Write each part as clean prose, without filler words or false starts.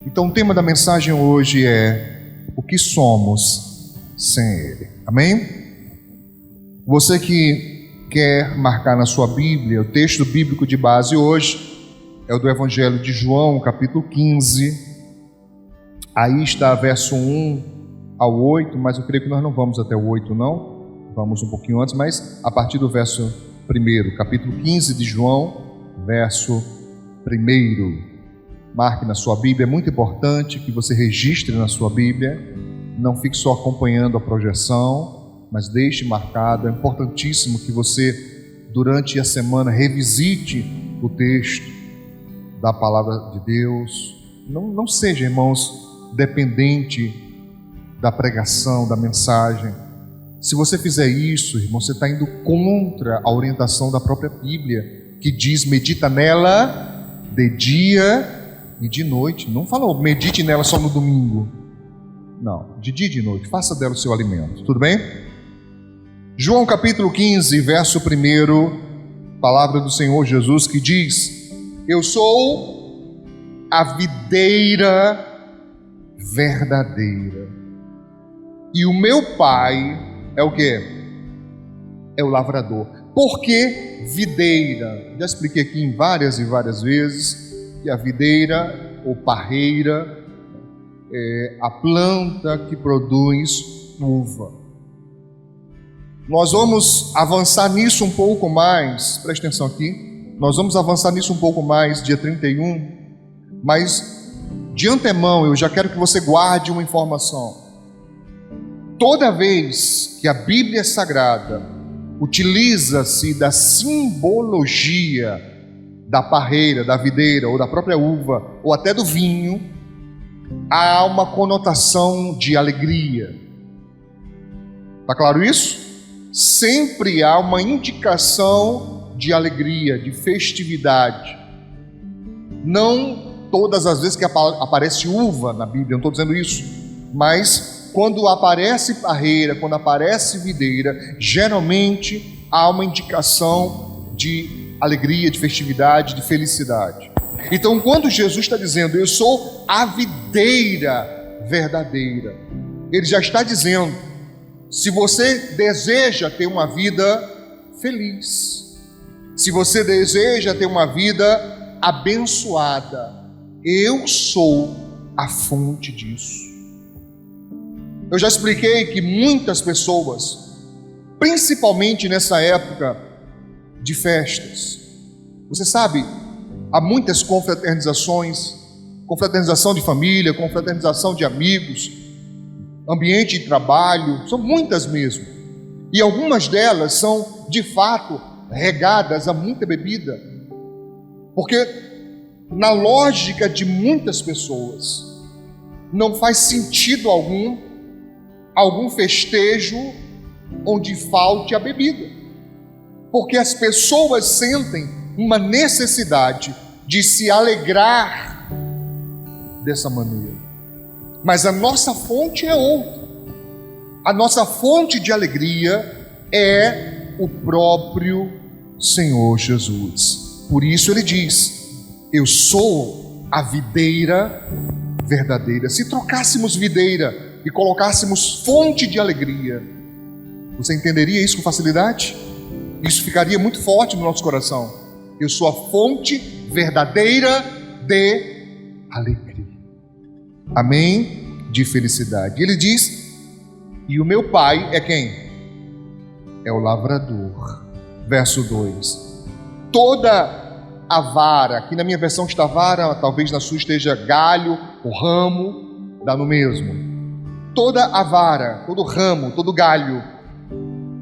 Então o tema da mensagem hoje é o que somos sem Ele. Amém? Você que quer marcar na sua Bíblia, o texto bíblico de base hoje é o do Evangelho de João, capítulo 15. Aí está verso 1 ao 8, mas eu creio que nós não vamos até o 8 não. Vamos um pouquinho antes, mas a partir do verso 1, capítulo 15 de João, verso 1. Marque na sua Bíblia, é muito importante que você registre na sua Bíblia, não fique só acompanhando a projeção, mas deixe marcado. É importantíssimo que você, durante a semana, revisite o texto da Palavra de Deus. Não seja, irmãos, dependente da pregação, da mensagem. Se você fizer isso, irmão, você está indo contra a orientação da própria Bíblia, que diz: medita nela de dia e de noite. Não falou medite nela só no domingo. Não, de dia e de noite, faça dela o seu alimento. Tudo bem? João capítulo 15, verso 1, palavra do Senhor Jesus que diz: eu sou a videira verdadeira, e o meu Pai é o quê? É o lavrador. Por que videira? Já expliquei aqui várias e várias vezes que a videira ou parreira é a planta que produz uva. Nós vamos avançar nisso um pouco mais, preste atenção aqui, nós vamos avançar nisso um pouco mais dia 31, mas de antemão eu já quero que você guarde uma informação. Toda vez que a Bíblia Sagrada utiliza-se da simbologia da parreira, da videira, ou da própria uva, ou até do vinho, há uma conotação de alegria. Está claro isso? Sempre há uma indicação de alegria, de festividade. Não todas as vezes que aparece uva na Bíblia, não estou dizendo isso, mas quando aparece parreira, quando aparece videira, geralmente há uma indicação de alegria, de festividade, de felicidade. Então, quando Jesus está dizendo: eu sou a videira verdadeira, Ele já está dizendo: se você deseja ter uma vida feliz, se você deseja ter uma vida abençoada, eu sou a fonte disso. Eu já expliquei que muitas pessoas, principalmente nessa época de festas, você sabe, há muitas confraternizações, confraternização de família, confraternização de amigos, ambiente de trabalho, são muitas mesmo, e algumas delas são de fato regadas a muita bebida, porque na lógica de muitas pessoas não faz sentido algum festejo onde falte a bebida, porque as pessoas sentem uma necessidade de se alegrar dessa maneira. Mas a nossa fonte é outra. A nossa fonte de alegria é o próprio Senhor Jesus. Por isso Ele diz: eu sou a videira verdadeira. Se trocássemos videira e colocássemos fonte de alegria, você entenderia isso com facilidade? Isso ficaria muito forte no nosso coração. Eu sou a fonte verdadeira de alegria. Amém? De felicidade. Ele diz: e o meu Pai é quem? É o lavrador. Verso 2. Toda a vara, aqui na minha versão está vara, talvez na sua esteja galho, o ramo, dá no mesmo. Toda a vara, todo ramo, todo galho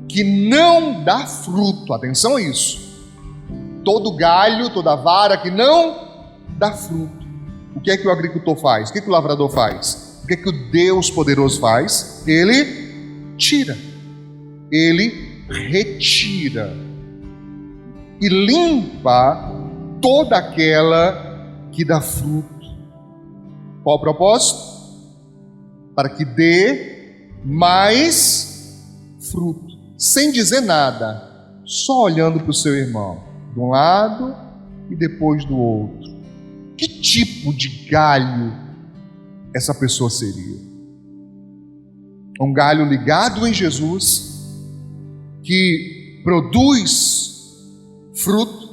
que não dá fruto, atenção a isso, todo galho, toda vara que não dá fruto, o que é que o agricultor faz? O que é que o lavrador faz? O que é que o Deus poderoso faz? Ele tira, ele retira e limpa toda aquela que dá fruto. Qual o propósito? Para que dê mais fruto, sem dizer nada, só olhando para o seu irmão, de um lado e depois do outro. Que tipo de galho essa pessoa seria? Um galho ligado em Jesus, que produz fruto,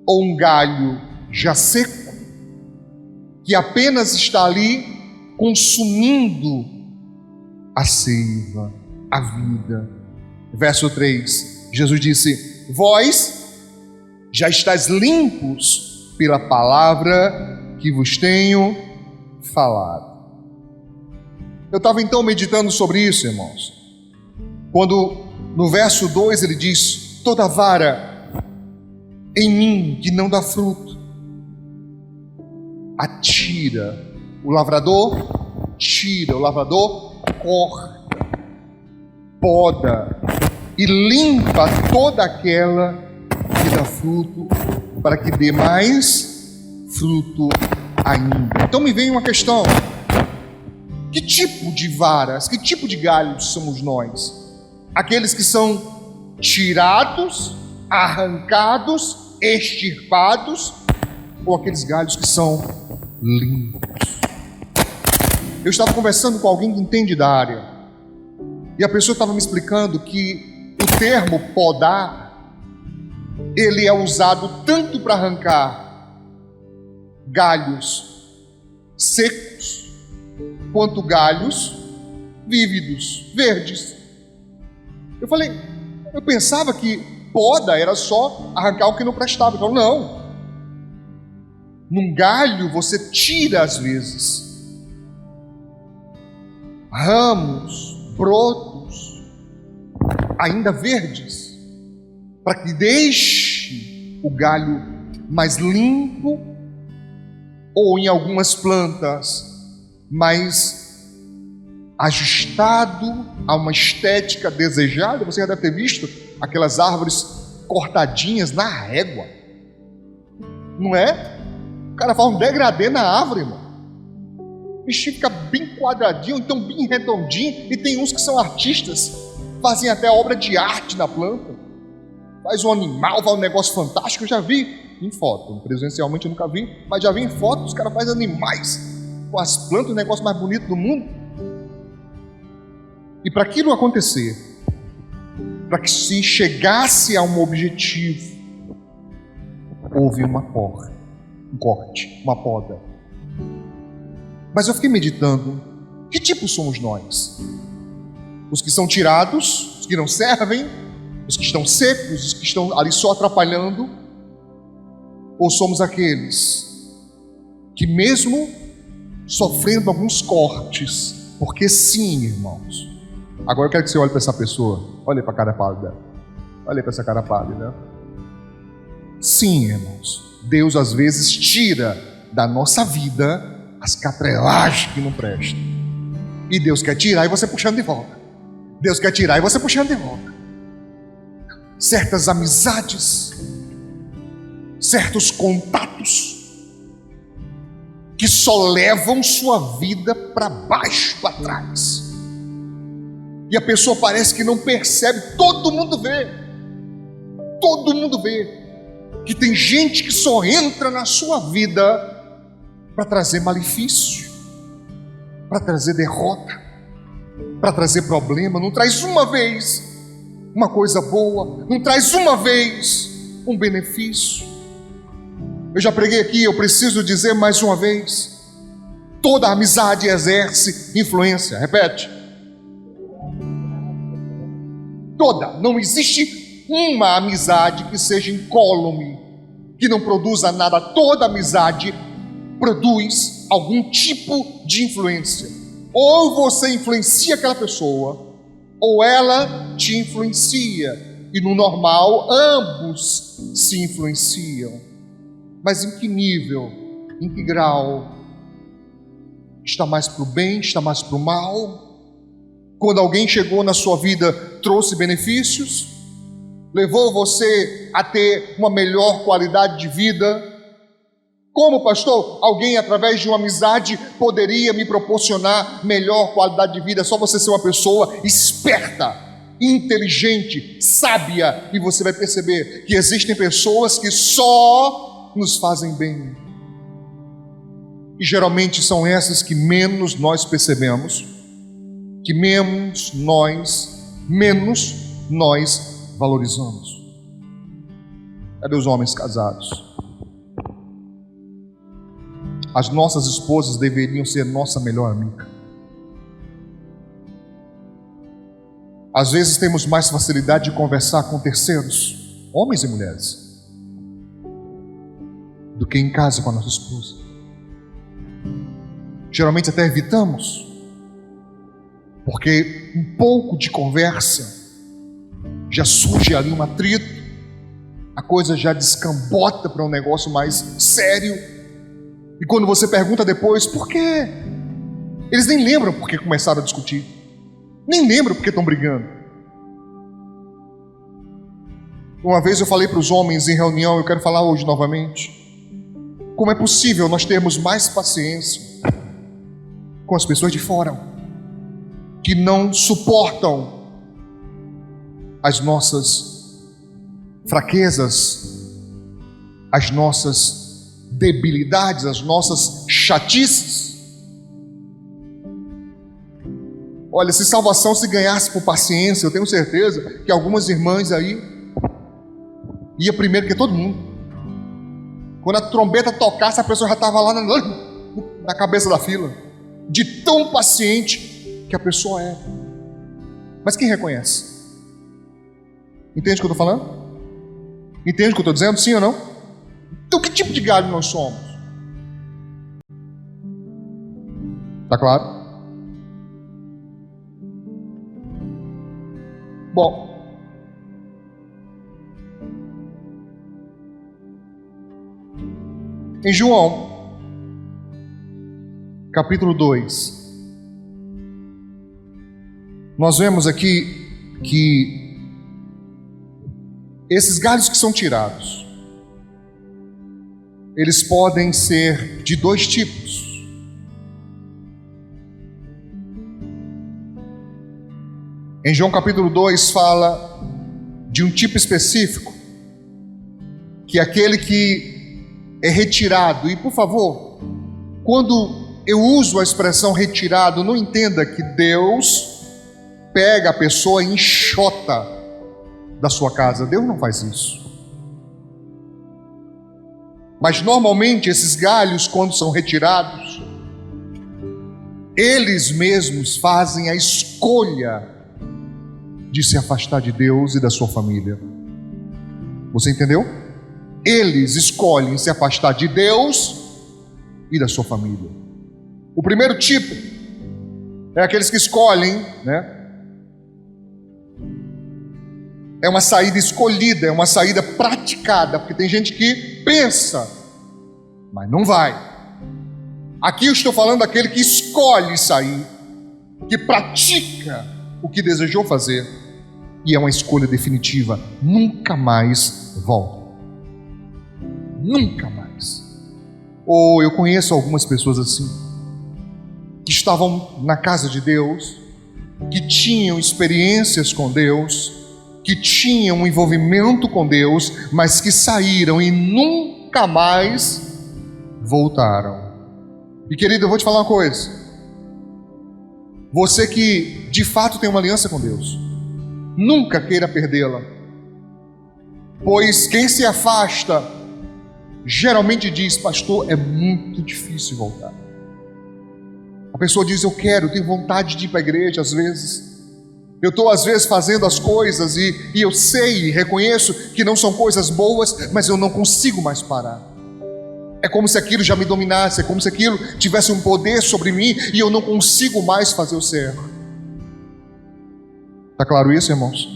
ou um galho já seco, que apenas está ali consumindo a seiva, a vida? Verso 3, Jesus disse: vós já estáis limpos pela palavra que vos tenho falado. Eu estava então meditando sobre isso, irmãos, quando no verso 2 ele diz: toda vara em mim que não dá fruto, atira. O lavrador tira, o lavrador corta, poda e limpa toda aquela que dá fruto, para que dê mais fruto ainda. Então me vem uma questão: que tipo de varas, que tipo de galhos somos nós? Aqueles que são tirados, arrancados, extirpados, ou aqueles galhos que são limpos? Eu estava conversando com alguém que entende da área, e a pessoa estava me explicando que o termo podar, ele é usado tanto para arrancar galhos secos, quanto galhos vívidos, verdes. Eu pensava que poda era só arrancar o que não prestava. Então, não. Num galho você tira às vezes ramos, brotos, ainda verdes, para que deixe o galho mais limpo, ou em algumas plantas mais ajustado a uma estética desejada. Você já deve ter visto aquelas árvores cortadinhas na régua, não é? O cara faz um degradê na árvore, irmão. O bichinho fica bem quadradinho, então bem redondinho. E tem uns que são artistas, fazem até obra de arte na planta. Faz um animal, faz um negócio fantástico. Eu já vi em foto, presencialmente eu nunca vi, mas já vi em foto. Os caras fazem animais com as plantas, o negócio mais bonito do mundo. E para aquilo acontecer, para que se chegasse a um objetivo, houve uma porra, um corte, uma poda. Mas eu fiquei meditando: que tipo somos nós? Os que são tirados, os que não servem, os que estão secos, os que estão ali só atrapalhando? Ou somos aqueles que, mesmo sofrendo alguns cortes, porque sim, irmãos, agora eu quero que você olhe para essa pessoa, olhe para a cara pálida, olhe para essa cara pálida. Sim, irmãos, Deus às vezes tira da nossa vida as catrelagens que não prestam, e Deus quer tirar e você puxando de volta. Deus quer tirar e você puxando de volta. Certas amizades, certos contatos que só levam sua vida para baixo, para trás, e a pessoa parece que não percebe. Todo mundo vê que tem gente que só entra na sua vida para trazer malefício, para trazer derrota, para trazer problema. Não traz uma vez uma coisa boa, não traz uma vez um benefício. Eu já preguei aqui, eu preciso dizer mais uma vez: toda amizade exerce influência. Repete: toda. Não existe uma amizade que seja incólume, que não produza nada. Toda amizade produz algum tipo de influência. Ou você influencia aquela pessoa, ou ela te influencia. E no normal, ambos se influenciam. Mas em que nível, em que grau? Está mais para o bem, está mais para o mal? Quando alguém chegou na sua vida, trouxe benefícios, levou você a ter uma melhor qualidade de vida. Como, pastor? Alguém através de uma amizade poderia me proporcionar melhor qualidade de vida? É só você ser uma pessoa esperta, inteligente, sábia, e você vai perceber que existem pessoas que só nos fazem bem. e geralmente são essas que menos nós percebemos, que menos nós valorizamos. Cadê os homens casados? As nossas esposas deveriam ser nossa melhor amiga. Às vezes temos mais facilidade de conversar com terceiros, homens e mulheres, do que em casa com a nossa esposa. Geralmente até evitamos, porque um pouco de conversa já surge ali um atrito, a coisa já descambota para um negócio mais sério. E quando você pergunta depois, por quê? Eles nem lembram porque começaram a discutir, nem lembram porque estão brigando. Uma vez eu falei para os homens em reunião, eu quero falar hoje novamente, como é possível nós termos mais paciência com as pessoas de fora, que não suportam as nossas fraquezas, as nossas debilidades, as nossas chatices. Olha, se salvação se ganhasse por paciência, eu tenho certeza que algumas irmãs aí ia primeiro que todo mundo. Quando a trombeta tocasse, a pessoa já estava lá na cabeça da fila, de tão paciente que a pessoa é. Mas quem reconhece? Entende o que eu estou falando? Entende o que eu estou dizendo? Sim ou não? Então que tipo de galho nós somos? Tá claro? Bom, em João capítulo 2, nós vemos aqui que esses galhos que são tirados, eles podem ser de dois tipos. Em João capítulo 2 fala de um tipo específico, que é aquele que é retirado. E por favor, quando eu uso a expressão retirado, não entenda que Deus pega a pessoa e enxota da sua casa. Deus não faz isso. Mas normalmente esses galhos, quando são retirados, eles mesmos fazem a escolha de se afastar de Deus e da sua família. Você entendeu? Eles escolhem se afastar de Deus e da sua família. O primeiro tipo é aqueles que escolhem, é uma saída escolhida, é uma saída praticada, porque tem gente que pensa, mas não vai. Aqui eu estou falando daquele que escolhe sair, que pratica o que desejou fazer, e é uma escolha definitiva, nunca mais volta. Nunca mais. Ou eu conheço algumas pessoas assim, que estavam na casa de Deus, que tinham experiências com Deus, que tinham um envolvimento com Deus, mas que saíram e nunca mais voltaram. E querido, eu vou te falar uma coisa. Você que de fato tem uma aliança com Deus, nunca queira perdê-la, pois quem se afasta geralmente diz: pastor, é muito difícil voltar. A pessoa diz: eu tenho vontade de ir para a igreja. Às vezes eu estou fazendo as coisas e eu sei e reconheço que não são coisas boas, mas eu não consigo mais parar. É como se aquilo já me dominasse, é como se aquilo tivesse um poder sobre mim e eu não consigo mais fazer o certo. Está claro isso, irmãos?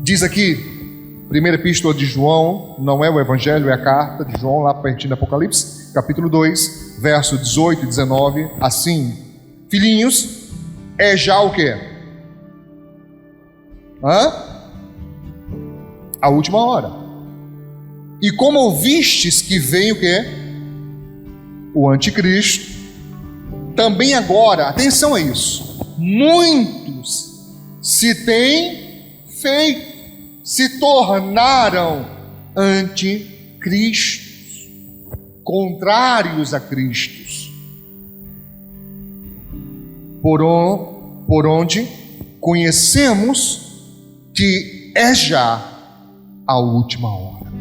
Diz aqui, primeira epístola de João, não é o evangelho, é a carta de João, lá pertinho do Apocalipse, capítulo 2, verso 18 e 19, assim: filhinhos, é já o quê? A última hora. E como ouvistes que vem o quê? O anticristo, também agora, atenção a isso, muitos se tornaram anticristos. contrários a Cristo, por onde conhecemos que é já a última hora.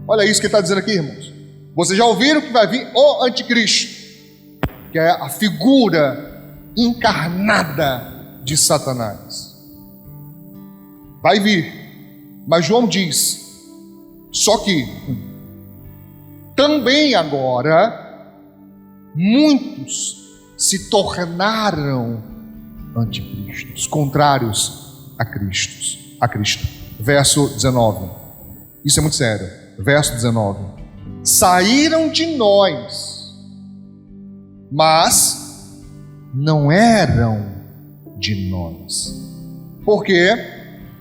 Olha isso que ele está dizendo aqui, irmãos. Vocês já ouviram que vai vir o anticristo, que é a figura encarnada de Satanás. Vai vir. Mas João diz, só que também agora muitos se tornaram anticristos, contrários a Cristo. Verso 19. Isso é muito sério. Verso 19. Saíram de nós, mas não eram de nós. Porque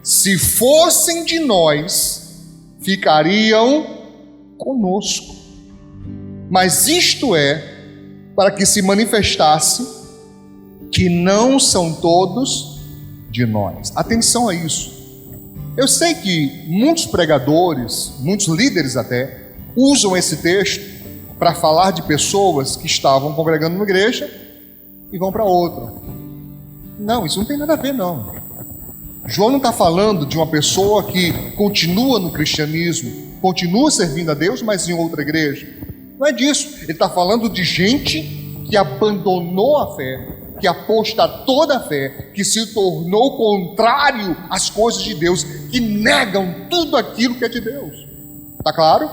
se fossem de nós, ficariam conosco. Mas isto é para que se manifestasse que não são todos de nós. Atenção a isso. Eu sei que muitos pregadores, muitos líderes até, usam esse texto para falar de pessoas que estavam congregando numa igreja e vão para outra. Não, isso não tem nada a ver, não. João não está falando de uma pessoa que continua no cristianismo, continua servindo a Deus, mas em outra igreja. Não é disso. Ele está falando de gente que abandonou a fé, que apostatou da fé, que se tornou contrário às coisas de Deus, que negam tudo aquilo que é de Deus. Está claro?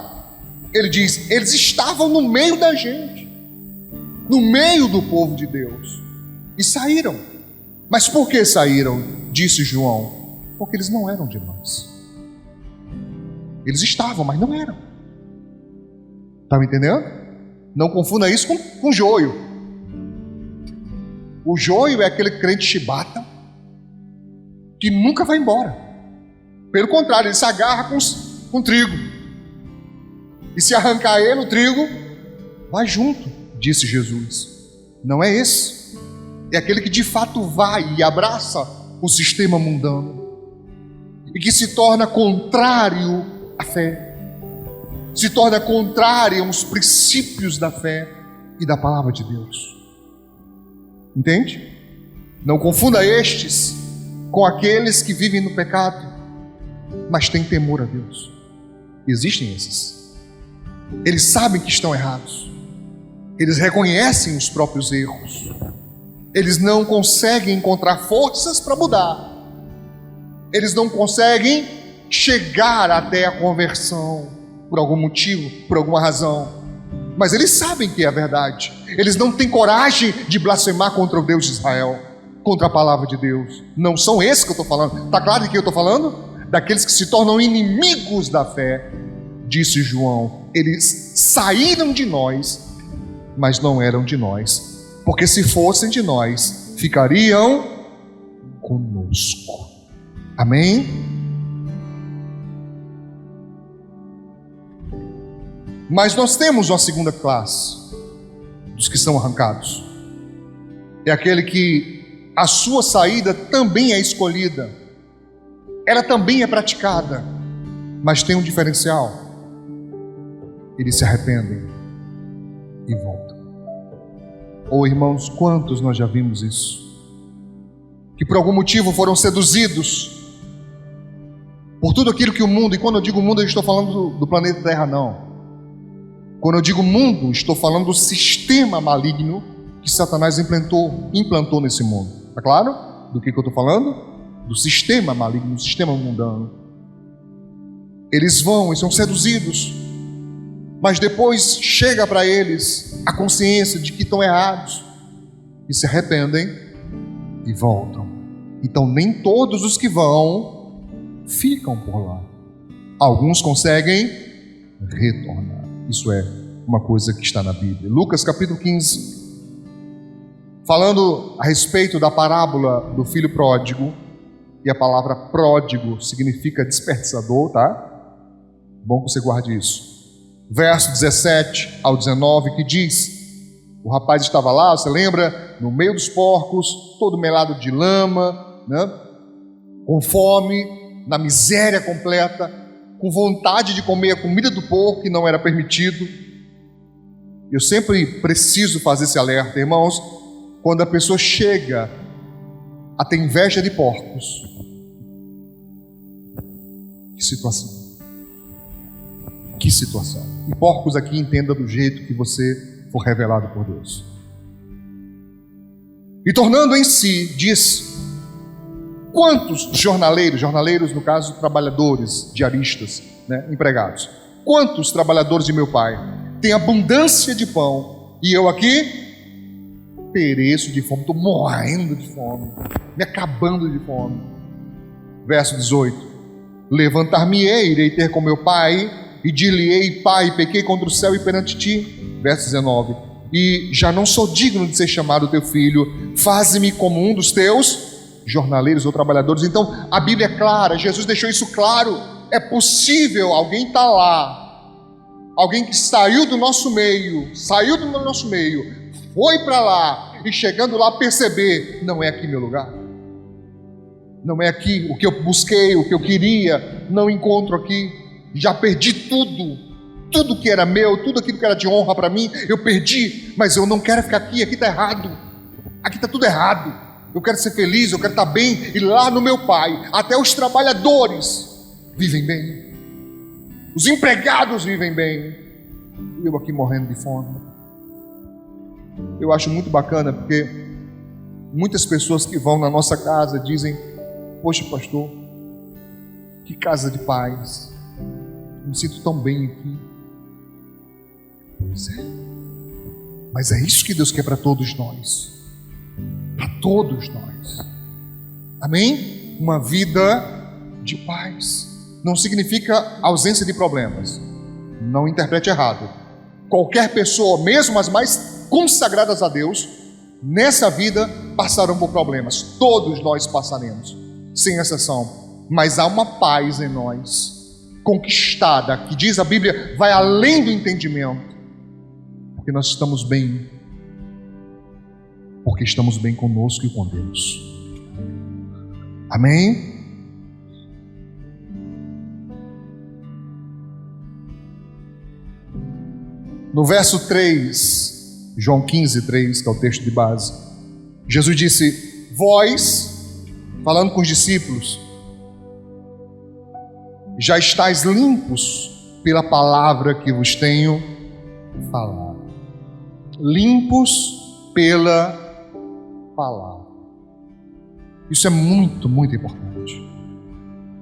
Ele diz, eles estavam no meio da gente, no meio do povo de Deus, e saíram. Mas por que saíram? Disse João, porque eles não eram de nós. Eles estavam, mas não eram. Está me entendendo? Não confunda isso com joio. O joio é aquele crente chibata que nunca vai embora. Pelo contrário, ele se agarra com trigo. E se arrancar ele, o trigo vai junto, disse Jesus. Não é esse. É aquele que de fato vai e abraça o sistema mundano e que se torna contrário à fé, se torna contrário aos princípios da fé e da palavra de Deus. Entende? Não confunda estes com aqueles que vivem no pecado, mas têm temor a Deus. Existem esses. Eles sabem que estão errados. Eles reconhecem os próprios erros. Eles não conseguem encontrar forças para mudar. Eles não conseguem chegar até a conversão por algum motivo, por alguma razão. Mas eles sabem que é a verdade. Eles não têm coragem de blasfemar contra o Deus de Israel, contra a palavra de Deus. Não são esses que eu estou falando. Está claro de quem eu estou falando? Daqueles que se tornam inimigos da fé. Disse João, eles saíram de nós, mas não eram de nós. Porque se fossem de nós, ficariam conosco. Amém? Mas nós temos uma segunda classe dos que são arrancados. É aquele que a sua saída também é escolhida, ela também é praticada, mas tem um diferencial: eles se arrependem e voltam. Oh, irmãos, quantos nós já vimos isso? Que por algum motivo foram seduzidos por tudo aquilo que o mundo, e quando eu digo mundo, eu estou falando do planeta Terra, não. Quando eu digo mundo, estou falando do sistema maligno que Satanás implantou nesse mundo. Está claro? Do que eu estou falando? Do sistema maligno, do sistema mundano. Eles vão e são seduzidos, mas depois chega para eles a consciência de que estão errados e se arrependem e voltam. Então nem todos os que vão ficam por lá. Alguns conseguem retornar. Isso é uma coisa que está na Bíblia. Lucas capítulo 15, falando a respeito da parábola do filho pródigo, e a palavra pródigo significa desperdiçador, tá? Bom que você guarde isso. Verso 17 ao 19, que diz: o rapaz estava lá, você lembra, no meio dos porcos, todo melado de lama, né? Com fome, na miséria completa, com vontade de comer a comida do porco que não era permitido. Eu sempre preciso fazer esse alerta, irmãos, quando a pessoa chega a ter inveja de porcos. Que situação. Que situação. E porcos aqui, entenda do jeito que você for revelado por Deus. E tornando em si, diz: quantos jornaleiros no caso trabalhadores, diaristas, né, empregados, quantos trabalhadores de meu pai têm abundância de pão, e eu aqui pereço de fome, estou morrendo de fome, me acabando de fome. Verso 18: levantar-me-ei, irei ter com meu pai, e dir-lhe-ei: pai, pequei contra o céu e perante ti. Verso 19: e já não sou digno de ser chamado teu filho, faze-me como um dos teus jornaleiros ou trabalhadores. Então a Bíblia é clara, Jesus deixou isso claro. É possível alguém estar lá, alguém que saiu do nosso meio, foi para lá, e chegando lá perceber: não é aqui meu lugar, não é aqui o que eu busquei, o que eu queria, não encontro aqui, já perdi tudo que era meu, tudo aquilo que era de honra para mim, eu perdi, mas eu não quero ficar aqui está errado, aqui está tudo errado, eu quero ser feliz, eu quero estar bem, e lá no meu pai, até os trabalhadores vivem bem, os empregados vivem bem, e eu aqui morrendo de fome. Eu acho muito bacana, porque muitas pessoas que vão na nossa casa dizem: poxa, pastor, que casa de paz, eu me sinto tão bem aqui. Pois é, mas é isso que Deus quer para todos nós, para todos nós, amém? Uma vida de paz. Não significa ausência de problemas, não interprete errado. Qualquer pessoa, mesmo as mais consagradas a Deus, nessa vida passarão por problemas. Todos nós passaremos, sem exceção. Mas há uma paz em nós, conquistada, que diz a Bíblia, vai além do entendimento, porque nós estamos bem, porque estamos bem conosco e com Deus. Amém? No verso 3, João 15, 3, que é o texto de base, Jesus disse: vós, falando com os discípulos, já estáis limpos pela palavra que vos tenho falado. Limpos pela palavra. Isso é muito, muito importante.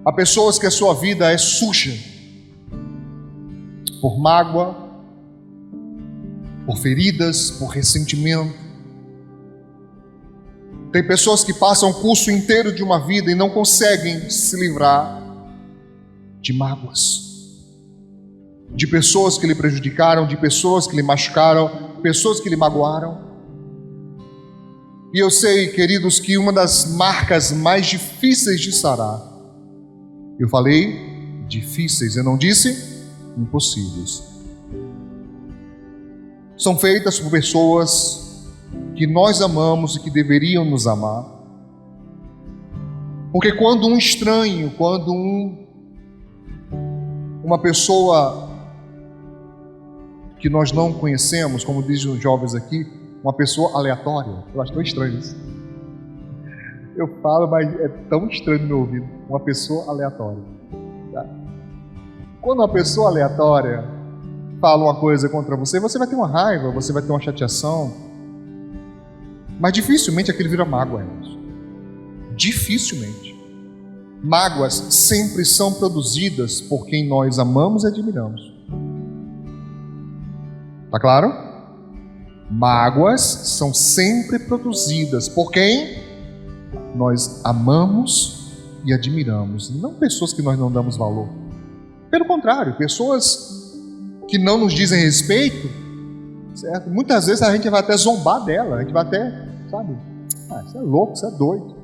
Há pessoas que a sua vida é suja por mágoa, por feridas, por ressentimento. Tem pessoas que passam o curso inteiro de uma vida e não conseguem se livrar de mágoas, de pessoas que lhe prejudicaram, de pessoas que lhe machucaram, pessoas que lhe magoaram. E eu sei, queridos, que uma das marcas mais difíceis de sarar, eu falei difíceis, eu não disse impossíveis, são feitas por pessoas que nós amamos e que deveriam nos amar. Porque quando um estranho, quando uma pessoa que nós não conhecemos, como dizem os jovens aqui, uma pessoa aleatória, eu acho tão estranho isso. Eu falo, mas é tão estranho no meu ouvido, uma pessoa aleatória. Tá? Quando uma pessoa aleatória fala uma coisa contra você, você vai ter uma raiva, você vai ter uma chateação, mas dificilmente aquilo vira mágoa, irmãos. Dificilmente. Mágoas sempre são produzidas por quem nós amamos e admiramos. Tá claro? Mágoas são sempre produzidas por quem nós amamos e admiramos, não pessoas que nós não damos valor. Pelo contrário, pessoas que não nos dizem respeito, certo? Muitas vezes a gente vai até zombar dela, a gente vai até, sabe, você é louco, você é doido.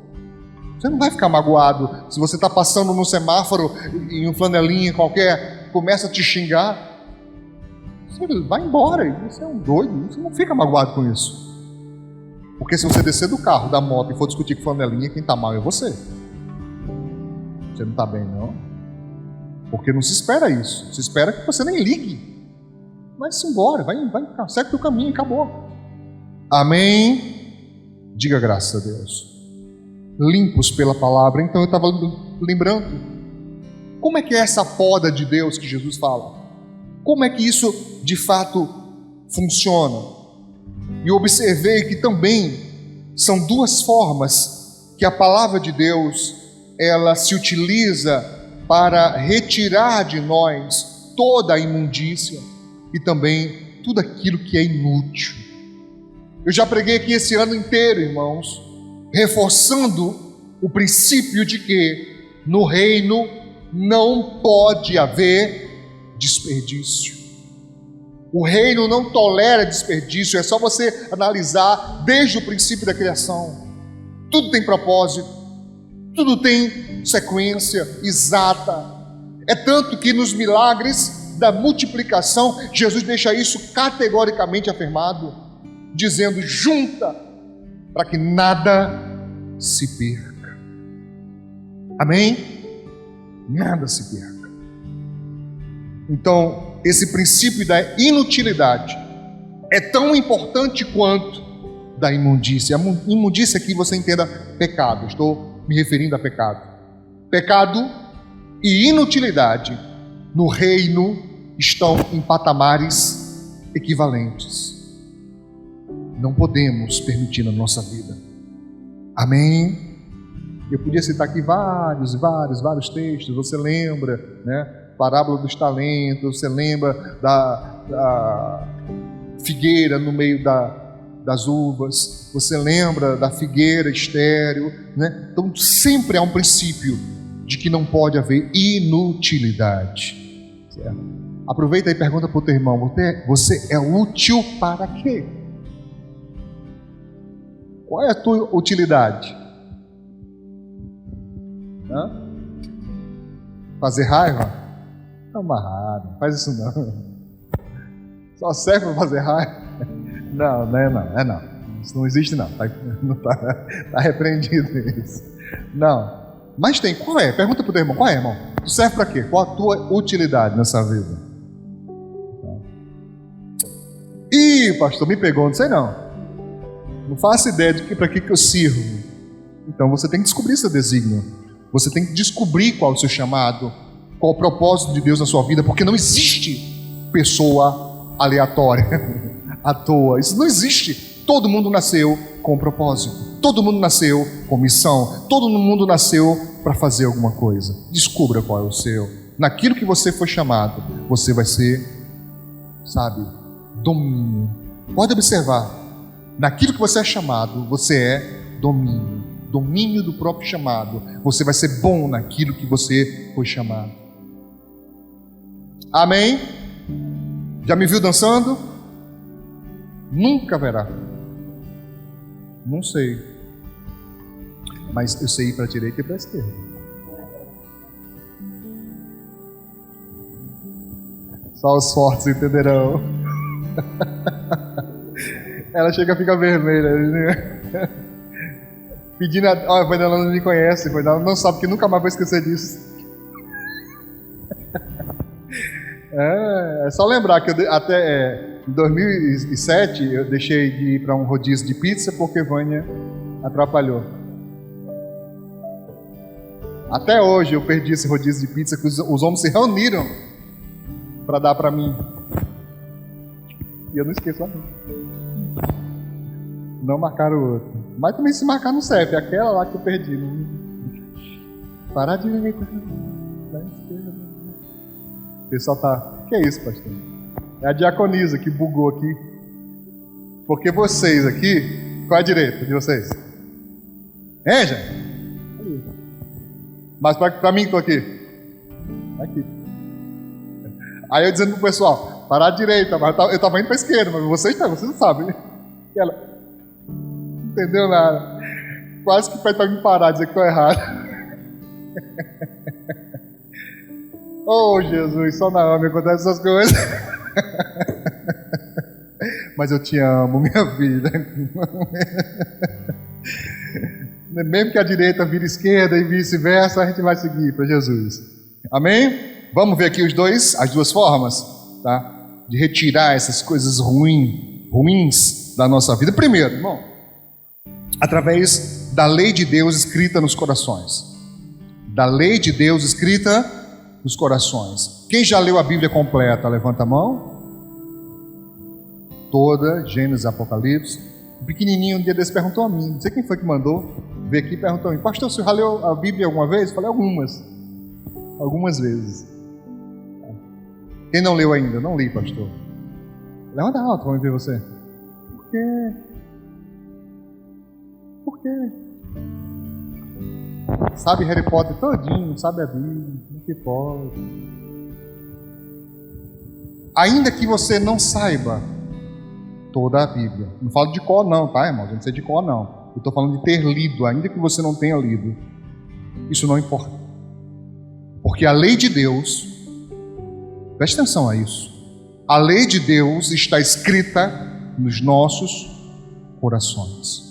Você não vai ficar magoado se você está passando no semáforo em um flanelinha qualquer, começa a te xingar, você vai embora, você é um doido, você não fica magoado com isso. Porque se você descer do carro, da moto e for discutir com flanelinha, quem está mal é você. Você não está bem, não. Porque não se espera isso, se espera que você nem ligue. vai-se embora, segue o teu caminho, acabou. Amém? Diga graças a Deus. Limpos pela palavra. Então eu estava lembrando, como é que é essa poda de Deus que Jesus fala? Como é que isso de fato funciona? E observei que também são duas formas que a palavra de Deus ela se utiliza para retirar de nós toda a imundícia e também tudo aquilo que é inútil. Eu já preguei aqui esse ano inteiro, irmãos, reforçando o princípio de que no reino não pode haver desperdício. O reino não tolera desperdício, é só você analisar desde o princípio da criação. Tudo tem propósito, tudo tem sequência exata. É tanto que nos milagres da multiplicação, Jesus deixa isso categoricamente afirmado, dizendo: junta, para que nada se perca. Amém? Nada se perca. Então, esse princípio da inutilidade é tão importante quanto da imundícia. A imundícia aqui você entenda pecado, estou me referindo a pecado. Pecado e inutilidade no reino estão em patamares equivalentes. Não podemos permitir na nossa vida. Amém? Eu podia citar aqui vários textos. Você lembra, né? Parábola dos talentos, você lembra da figueira no meio das uvas, você lembra da figueira estéril, né? Então sempre há um princípio de que não pode haver inutilidade, certo? Aproveita e pergunta para o teu irmão: você é útil para quê? Qual é a tua utilidade? Fazer raiva? É uma raiva, não faz isso não. Só serve para fazer raiva? Não. Isso não existe não. Tá repreendido isso. Não. Mas tem, qual é? Pergunta para o teu irmão, qual é, irmão? Tu serve para quê? Qual a tua utilidade nessa vida? Ih, pastor, me pegou, não sei não. Não faço ideia de para que eu sirvo. Então você tem que descobrir seu desígnio. Você tem que descobrir qual é o seu chamado, qual o propósito de Deus na sua vida, porque não existe pessoa aleatória, à toa. Isso não existe. Todo mundo nasceu com propósito. Todo mundo nasceu com missão. Todo mundo nasceu para fazer alguma coisa. Descubra qual é o seu. Naquilo que você foi chamado, você vai ser, domínio. Pode observar. Naquilo que você é chamado, você é domínio. Domínio do próprio chamado. Você vai ser bom naquilo que você foi chamado. Amém? Já me viu dançando? Nunca verá. Não sei. Mas eu sei ir para a direita e para a esquerda. Só os fortes entenderão. Ela chega a ficar vermelha. Pedindo, ela não me conhece, ela não sabe, que nunca mais vou esquecer disso. É só lembrar que em 2007 eu deixei de ir para um rodízio de pizza porque Vânia atrapalhou. Até hoje eu perdi esse rodízio de pizza, que os homens se reuniram para dar para mim. E eu não esqueço a mim. Não marcaram o outro. Mas também se marcar não serve, é aquela lá que eu perdi. Parar de ver. O pessoal tá... Que é isso, pastor? É a diaconisa que bugou aqui. Porque vocês aqui... Qual é a direita de vocês? Hein, gente? Mas para mim que tô aqui. Aqui. Aí eu dizendo pro pessoal, parar à direita, mas eu tava indo pra esquerda, mas vocês não sabem. E ela, não entendeu nada. Quase que pede pra me parar, dizer que tô errado. Oh, Jesus, só na alma acontecem essas coisas. Mas eu te amo, minha filha. Mesmo que a direita vire esquerda e vice-versa, a gente vai seguir para Jesus. Amém? Vamos ver aqui as duas formas, tá? de retirar essas coisas ruins da nossa vida? Primeiro, irmão, através da lei de Deus escrita nos corações. Da lei de Deus escrita nos corações. Quem já leu a Bíblia completa, levanta a mão. Toda, Gênesis, Apocalipse. O pequenininho um dia desse perguntou a mim, não sei quem foi que mandou, veio aqui e perguntou a mim: pastor, você já leu a Bíblia alguma vez? Eu falei: algumas vezes. Quem não leu ainda? Não li, pastor. Levanta alto, vamos ver você. Por quê? Por quê? Sabe Harry Potter todinho, sabe a Bíblia, como que pode? Ainda que você não saiba toda a Bíblia, não falo de cor não, tá, irmão? Não sei de cor não. Eu estou falando de ter lido, ainda que você não tenha lido. Isso não importa. Porque a lei de Deus, preste atenção a isso, a lei de Deus está escrita nos nossos corações.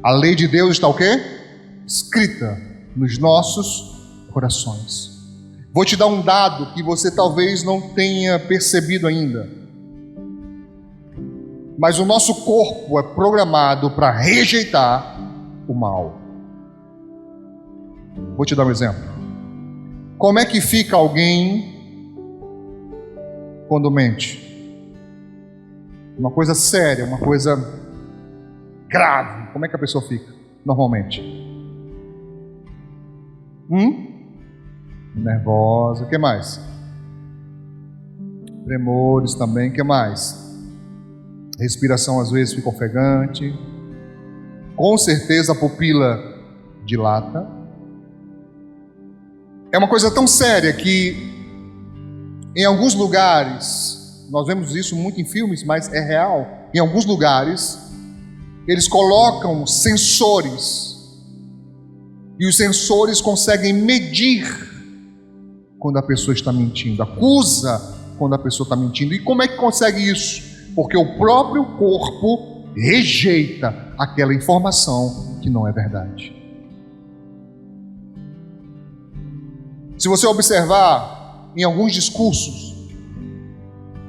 A lei de Deus está o quê? Escrita nos nossos corações. Vou te dar um dado que você talvez não tenha percebido ainda. Mas o nosso corpo é programado para rejeitar o mal. Vou te dar um exemplo. Como é que fica alguém quando mente? Uma coisa séria, uma coisa grave. Como é que a pessoa fica normalmente? Nervosa. O que mais? Tremores também. O que mais? Respiração às vezes fica ofegante. Com certeza a pupila dilata. É uma coisa tão séria que em alguns lugares, nós vemos isso muito em filmes, mas é real. Em alguns lugares eles colocam sensores e os sensores conseguem medir quando a pessoa está mentindo, acusa quando a pessoa está mentindo. E como é que consegue isso? Porque o próprio corpo rejeita aquela informação que não é verdade. Se você observar em alguns discursos,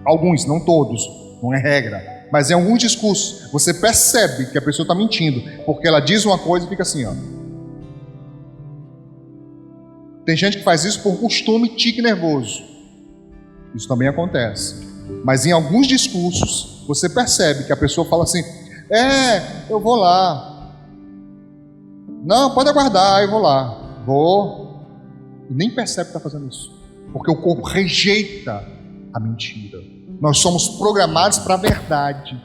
alguns, não todos, não é regra, mas em alguns discursos, você percebe que a pessoa está mentindo, porque ela diz uma coisa e fica assim, ó. Tem gente que faz isso por costume, tique nervoso. Isso também acontece. Mas em alguns discursos, você percebe que a pessoa fala assim: eu vou lá. Não, pode aguardar, eu vou lá. Vou. E nem percebe que está fazendo isso. Porque o corpo rejeita a mentira. Nós somos programados para a verdade.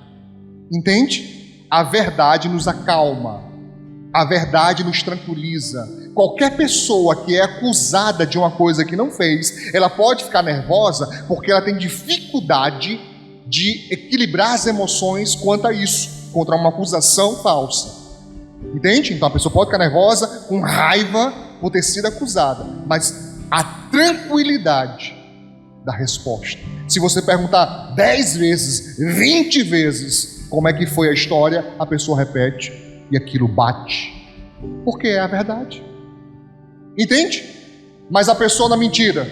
Entende? A verdade nos acalma. A verdade nos tranquiliza. Qualquer pessoa que é acusada de uma coisa que não fez, ela pode ficar nervosa porque ela tem dificuldade de equilibrar as emoções quanto a isso, contra uma acusação falsa. Entende? Então a pessoa pode ficar nervosa, com raiva por ter sido acusada, mas a tranquilidade da resposta. Se você perguntar 10 vezes, 20 vezes como é que foi a história, a pessoa repete e aquilo bate, porque é a verdade. Entende? Mas a pessoa na mentira,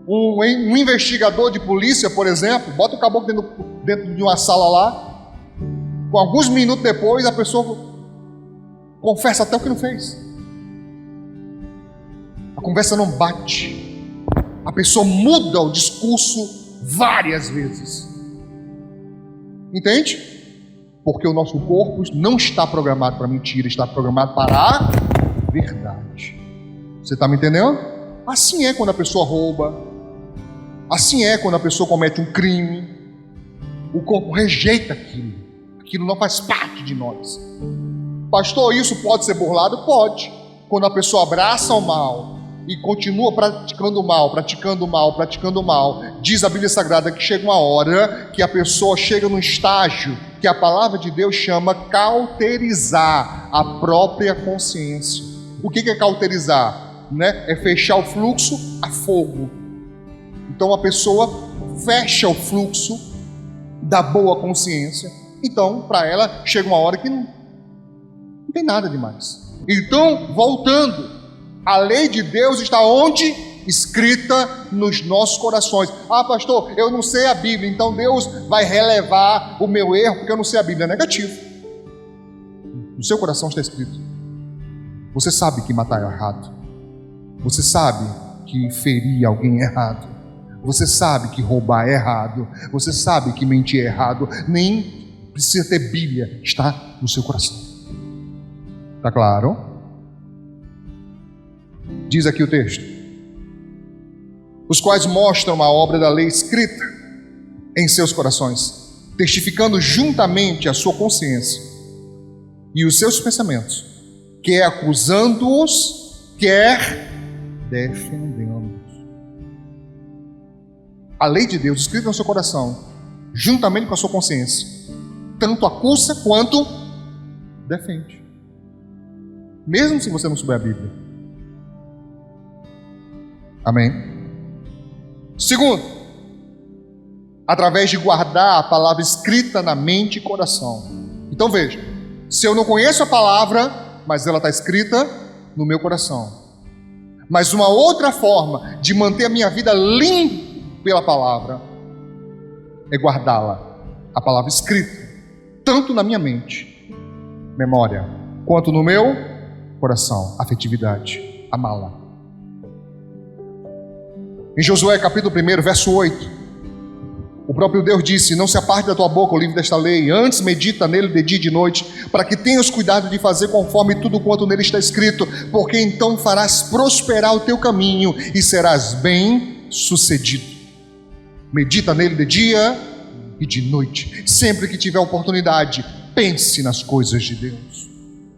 um investigador de polícia, por exemplo, bota o caboclo dentro de uma sala lá, com alguns minutos depois a pessoa confessa até o que não fez. A conversa não bate. A pessoa muda o discurso várias vezes. Entende? Porque o nosso corpo não está programado para mentira, está programado para a verdade. Você está me entendendo? Assim é quando a pessoa rouba. Assim é quando a pessoa comete um crime. O corpo rejeita aquilo. Aquilo não faz parte de nós. Pastor, isso pode ser burlado? Pode. Quando a pessoa abraça o mal e continua praticando o mal, diz a Bíblia Sagrada que chega uma hora que a pessoa chega num estágio que a palavra de Deus chama cauterizar a própria consciência. O que é cauterizar? É fechar o fluxo a fogo. Então a pessoa fecha o fluxo da boa consciência. Então, para ela, chega uma hora que não tem nada demais. Então, voltando, a lei de Deus está onde? escrita nos nossos corações. Ah, pastor, eu não sei a Bíblia, então Deus vai relevar o meu erro porque eu não sei a Bíblia. É negativo. No seu coração está escrito. Você sabe que matar é errado. Você sabe que ferir alguém é errado. Você sabe que roubar é errado. Você sabe que mentir é errado. Nem precisa ter Bíblia. Está no seu coração. Está claro? Diz aqui o texto: os quais mostram a obra da lei escrita em seus corações, testificando juntamente a sua consciência e os seus pensamentos, quer acusando-os, quer defendendo-os. A lei de Deus escrita no seu coração, juntamente com a sua consciência, tanto acusa quanto defende, mesmo se você não souber a Bíblia. Amém? Segundo, através de guardar a palavra escrita na mente e coração. Então veja, se eu não conheço a palavra, mas ela está escrita no meu coração. Mas uma outra forma de manter a minha vida limpa pela palavra é guardá-la, a palavra escrita, tanto na minha mente, memória, quanto no meu coração, afetividade, amá-la. Em Josué capítulo 1, verso 8, o próprio Deus disse: não se aparte da tua boca o livro desta lei, antes medita nele de dia e de noite, para que tenhas cuidado de fazer conforme tudo quanto nele está escrito, porque então farás prosperar o teu caminho e serás bem sucedido. Medita nele de dia e de noite. Sempre que tiver oportunidade, pense nas coisas de Deus.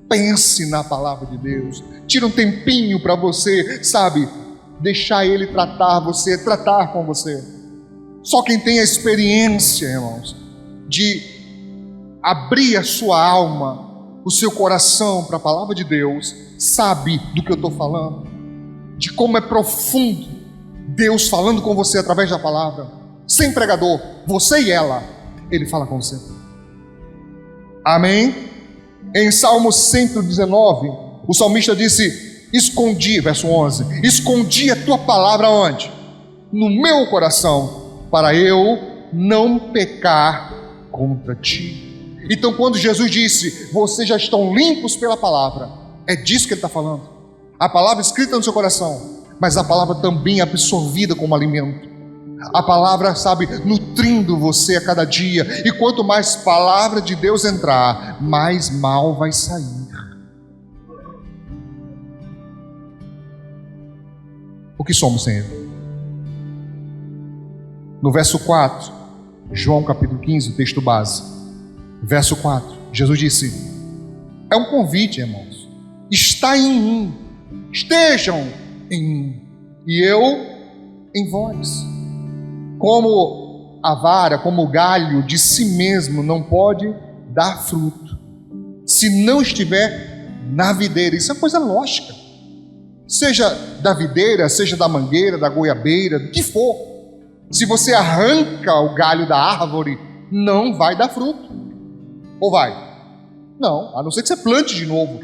Pense na palavra de Deus. Tira um tempinho para você, sabe, deixar Ele tratar você, tratar com você. Só quem tem a experiência, irmãos, de abrir a sua alma, o seu coração para a palavra de Deus, sabe do que eu estou falando, de como é profundo Deus falando com você através da palavra. Sem pregador, você e ela, Ele fala com você. Amém? Em Salmo 119, o salmista disse: escondi, verso 11, escondi a tua palavra onde? No meu coração, para eu não pecar contra ti. Então quando Jesus disse: vocês já estão limpos pela palavra, é disso que Ele está falando. A palavra escrita no seu coração, mas a palavra também absorvida como alimento. A palavra, sabe, nutrindo você a cada dia. E quanto mais palavra de Deus entrar, mais mal vai sair. O que somos sem Ele? No verso 4, João capítulo 15, o texto base, verso 4, Jesus disse: é um convite, irmãos, está em mim, estejam em mim, e eu em vós. Como a vara, como o galho de si mesmo não pode dar fruto se não estiver na videira. Isso é coisa lógica. Seja da videira, seja da mangueira, da goiabeira, do que for. Se você arranca o galho da árvore, não vai dar fruto. Ou vai? Não, a não ser que você plante de novo.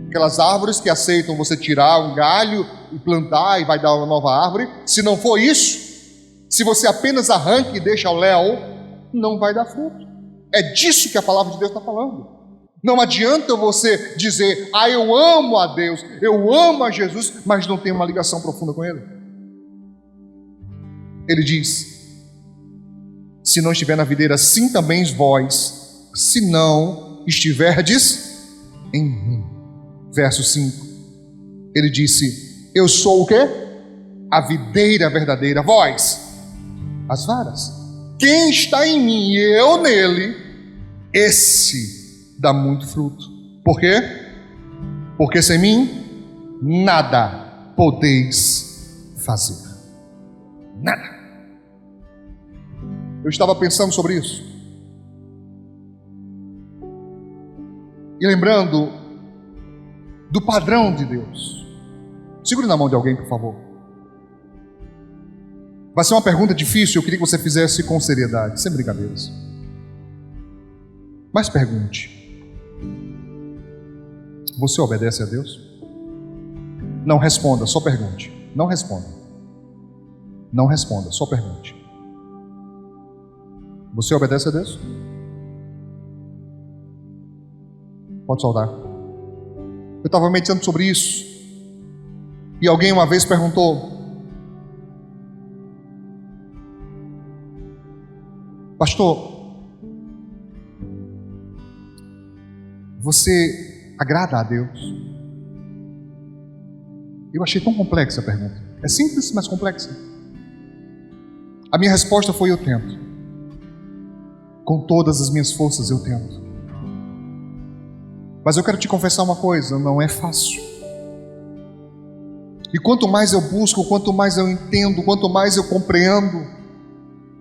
Aquelas árvores que aceitam você tirar um galho e plantar e vai dar uma nova árvore. Se não for isso, se você apenas arranca e deixa ao léu, não vai dar fruto. É disso que a palavra de Deus está falando. Não adianta você dizer: ah, eu amo a Deus, eu amo a Jesus, mas não tem uma ligação profunda com Ele. Ele diz: se não estiver na videira, assim também vós, se não estiverdes em mim. Verso 5, ele disse: eu sou o quê? A videira verdadeira, vós as varas. Quem está em mim e eu nele, esse dá muito fruto. Por quê? Porque sem mim nada podeis fazer. Nada. Eu estava pensando sobre isso e lembrando do padrão de Deus. Segure na mão de alguém, por favor. Vai ser uma pergunta difícil, eu queria que você fizesse com seriedade, sem brincadeiras. Mas pergunte: você obedece a Deus? Não responda, só pergunte. Não responda. Não responda, só pergunte. Você obedece a Deus? Pode soltar. Eu estava meditando sobre isso, e alguém uma vez perguntou: pastor, você agrada a Deus? Eu achei tão complexa a pergunta. É simples, mas complexa. A minha resposta foi: eu tento. Com todas as minhas forças eu tento. Mas eu quero te confessar uma coisa: não é fácil. E quanto mais eu busco, quanto mais eu entendo, quanto mais eu compreendo,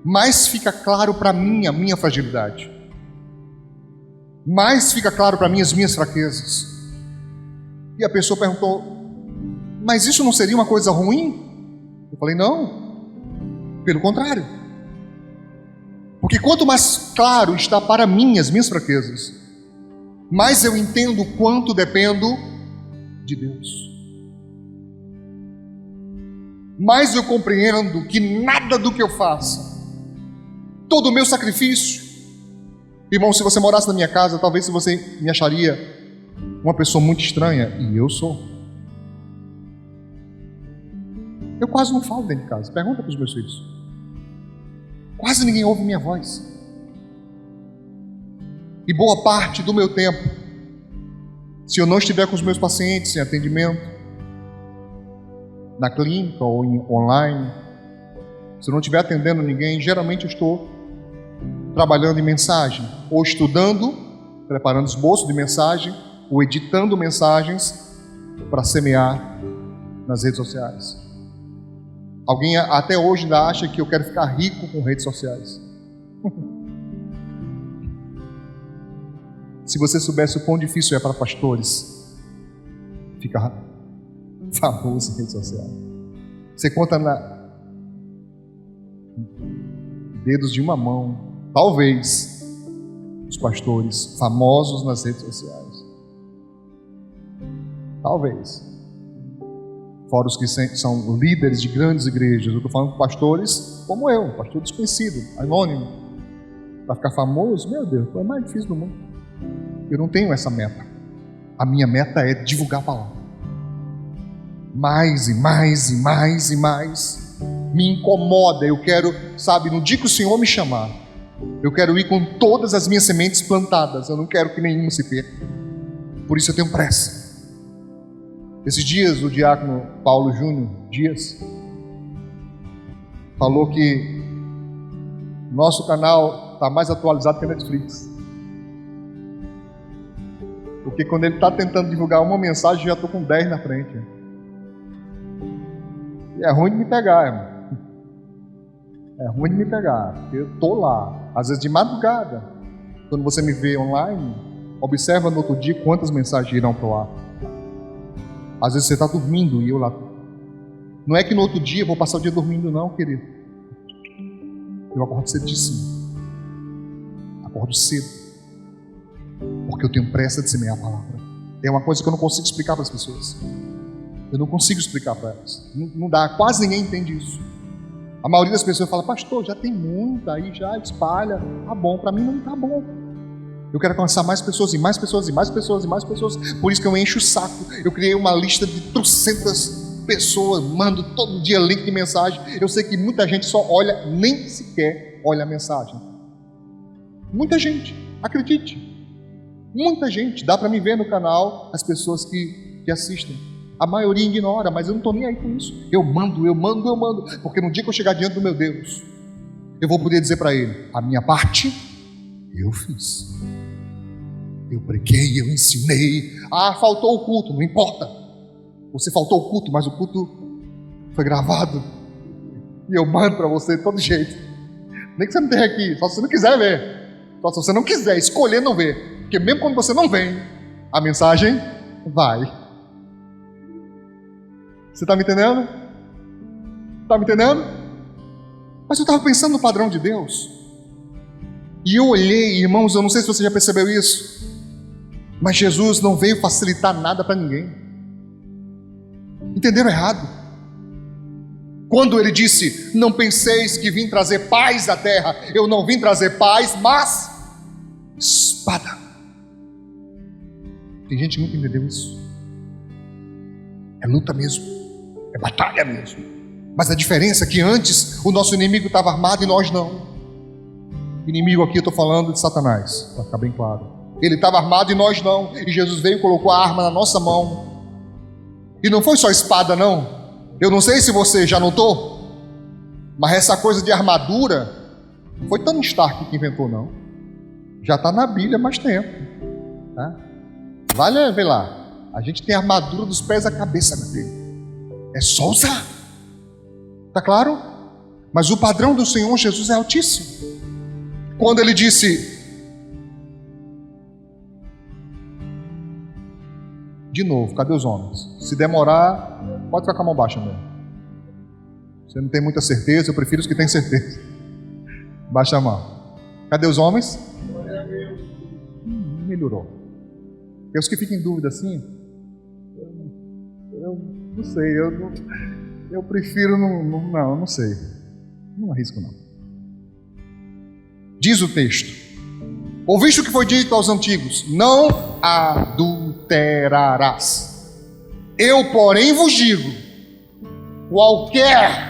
mais fica claro para mim a minha fragilidade. Mais fica claro para mim as minhas fraquezas. E a pessoa perguntou: mas isso não seria uma coisa ruim? Eu falei: não, pelo contrário. Porque quanto mais claro está para mim as minhas fraquezas, mais eu entendo o quanto dependo de Deus. Mais eu compreendo que nada do que eu faça, todo o meu sacrifício, irmão, se você morasse na minha casa, talvez você me acharia uma pessoa muito estranha, e eu sou. Eu quase não falo dentro de casa. Pergunta para os meus filhos. Quase ninguém ouve minha voz. E boa parte do meu tempo, se eu não estiver com os meus pacientes em atendimento, na clínica ou online, se eu não estiver atendendo ninguém, geralmente eu estou trabalhando em mensagem, ou estudando, preparando esboço de mensagem, ou editando mensagens para semear nas redes sociais. Alguém até hoje ainda acha que eu quero ficar rico com redes sociais. Se você soubesse o quão difícil é para pastores ficar famoso em redes sociais. Você conta na dedos de uma mão, talvez, os pastores famosos nas redes sociais. Talvez. Fora os que são líderes de grandes igrejas. Eu estou falando com pastores como eu, pastor desconhecido, anônimo. Para ficar famoso, meu Deus, é o mais difícil do mundo. Eu não tenho essa meta. A minha meta é divulgar a palavra. Mais e mais e mais e mais. Me incomoda, eu quero, sabe, no dia que o Senhor me chamar, eu quero ir com todas as minhas sementes plantadas. Eu não quero que nenhuma se perca. Por isso eu tenho pressa. Esses dias o diácono Paulo Júnior Dias falou que nosso canal está mais atualizado que a Netflix. Porque quando ele está tentando divulgar uma mensagem, já estou com 10 na frente. E é ruim de me pegar, irmão. É ruim de me pegar, porque eu estou lá, às vezes de madrugada. Quando você me vê online, observa no outro dia quantas mensagens irão para o ar. Às vezes você está dormindo e eu lá. Não é que no outro dia eu vou passar o dia dormindo, não, querido. Eu acordo cedíssimo. Acordo cedo. Porque eu tenho pressa de semear a palavra. É uma coisa que eu não consigo explicar para as pessoas. Eu não consigo explicar para elas. Não dá, quase ninguém entende isso. A maioria das pessoas fala: pastor, já tem muita, aí já espalha. Tá bom, para mim não tá bom. Eu quero alcançar mais pessoas e mais pessoas e mais pessoas e mais pessoas. Por isso que eu encho o saco. Eu criei uma lista de 300 pessoas, mando todo dia link de mensagem. Eu sei que muita gente só olha, nem sequer olha a mensagem. Muita gente, acredite. Muita gente, dá para me ver no canal as pessoas que assistem. A maioria ignora, mas eu não estou nem aí com isso. Eu mando. Porque no dia que eu chegar diante do meu Deus, eu vou poder dizer para Ele: a minha parte eu fiz. Eu preguei, eu ensinei. Ah, faltou o culto, não importa. Você faltou o culto, mas o culto foi gravado. E eu mando para você de todo jeito. Nem que você não esteja aqui, só se você não quiser ver. Só se você não quiser escolher não ver. Porque mesmo quando você não vem, a mensagem vai. Você está me entendendo? Está me entendendo? Mas eu estava pensando no padrão de Deus. E eu olhei, irmãos, eu não sei se você já percebeu isso, mas Jesus não veio facilitar nada para ninguém. Entenderam errado? Quando ele disse: não penseis que vim trazer paz à terra, eu não vim trazer paz, mas espada. Tem gente que nunca entendeu isso. É luta mesmo, é batalha mesmo. Mas a diferença é que antes o nosso inimigo estava armado e nós não. Inimigo aqui eu estou falando de Satanás, para ficar bem claro. Ele estava armado e nós não. E Jesus veio e colocou a arma na nossa mão. E não foi só espada não. Eu não sei se você já notou, mas essa coisa de armadura não foi Tony Stark que inventou não. Já está na Bíblia há mais tempo, tá? Vale ver lá. A gente tem a armadura dos pés à cabeça, meu filho. É só usar. Tá claro? Mas o padrão do Senhor Jesus é altíssimo. Quando ele disse, de novo, cadê os homens? Se demorar, pode ficar com a mão baixa mesmo. Você não tem muita certeza, eu prefiro os que têm certeza. Baixa a mão. Cadê os homens? Melhorou. Tem os que ficam em dúvida assim. Eu não sei, eu prefiro não sei. Não arrisco não. Diz o texto: ouviste o que foi dito aos antigos: não adulterarás. Eu, porém, vos digo: qualquer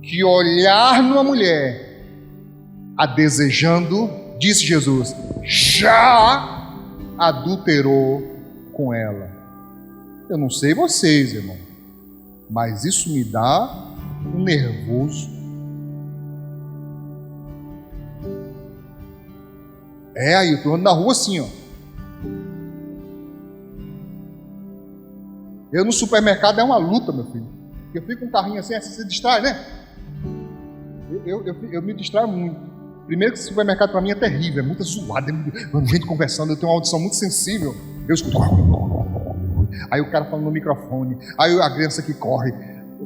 que olhar numa mulher a desejando, disse Jesus, já adulterou com ela. Eu não sei vocês, irmão, mas isso me dá um nervoso. Aí eu estou andando na rua assim, ó. Eu no supermercado é uma luta, meu filho. Eu fico com um carrinho assim se distrai, né? Eu me distraio muito. Primeiro que esse supermercado para mim é terrível, é muito zoado, é gente conversando, eu tenho uma audição muito sensível. Eu escuto. Aí o cara falando no microfone, aí a criança que corre.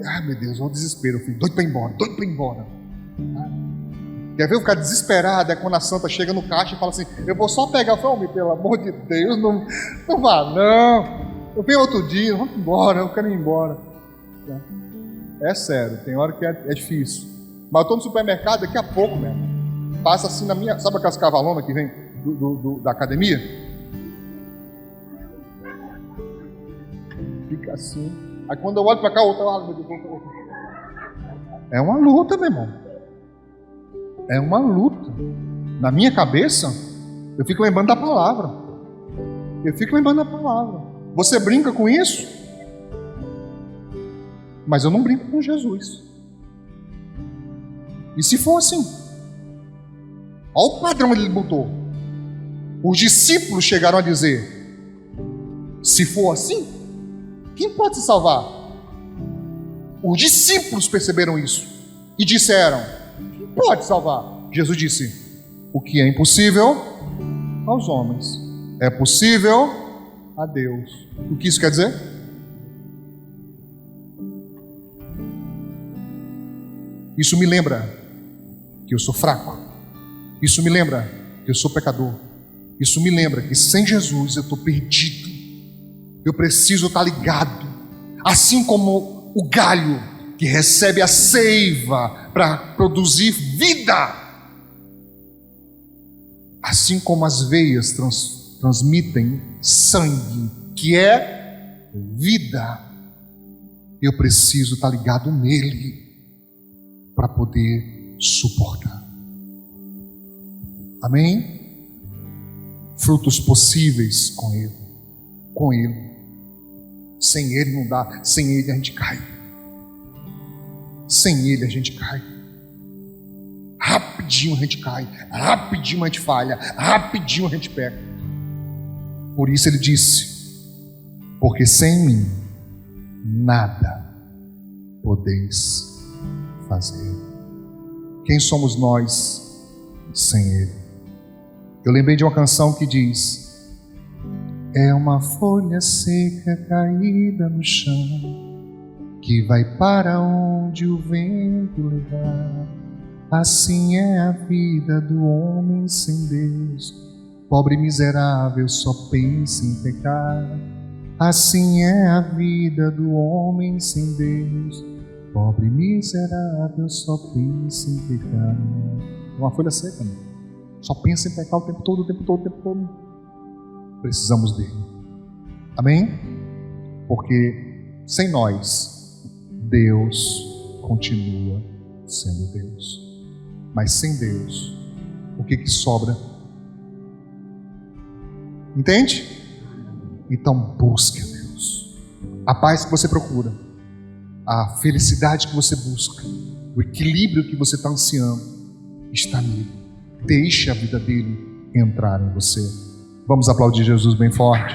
Ai meu Deus, é um desespero, filho. Doido para ir embora. Quer ver eu ficar desesperado? É quando a santa chega no caixa e fala assim: eu vou só pegar o filme, pelo amor de Deus, não vá, não. Eu venho outro dia, vamos embora, eu quero ir embora. É sério, tem hora que é difícil. Mas eu estou no supermercado daqui a pouco mesmo. Passa assim na minha. Sabe aquelas cavalonas que vem da academia? Fica assim. Aí quando eu olho para cá, outra. É uma luta, meu irmão. É uma luta. Na minha cabeça, eu fico lembrando da palavra. Você brinca com isso? Mas eu não brinco com Jesus. E se for assim? Olha o padrão que ele botou. Os discípulos chegaram a dizer: se for assim, quem pode se salvar? Os discípulos perceberam isso e disseram: quem pode salvar? Jesus disse: o que é impossível aos homens é possível a Deus. O que isso quer dizer? Isso me lembra que eu sou fraco. Isso me lembra que eu sou pecador. Isso me lembra que sem Jesus eu estou perdido. Eu preciso estar ligado. Assim como o galho que recebe a seiva para produzir vida, assim como as veias transmitem sangue, que é vida, eu preciso estar ligado nele para poder suportar. Amém? Frutos possíveis com ele. Sem ele não dá. Sem ele a gente cai. Rapidinho a gente cai. Rapidinho a gente falha. Rapidinho a gente peca. Por isso ele disse: porque sem mim nada podeis fazer. Quem somos nós sem ele? Eu lembrei de uma canção que diz: é uma folha seca caída no chão, que vai para onde o vento levar. Assim é a vida do homem sem Deus, pobre e miserável, só pensa em pecar. Assim é a vida do homem sem Deus, Pobre miserável só pensa em pecar. Uma folha seca, né? Só pensa em pecar o tempo todo, o tempo todo, o tempo todo. Precisamos dele. Amém? Porque sem nós, Deus continua sendo Deus. Mas sem Deus, o que sobra? Entende? Então busque a Deus. A paz que você procura, a felicidade que você busca, o equilíbrio que você está ansiando, está nele. Deixe a vida dele entrar em você. Vamos aplaudir Jesus bem forte.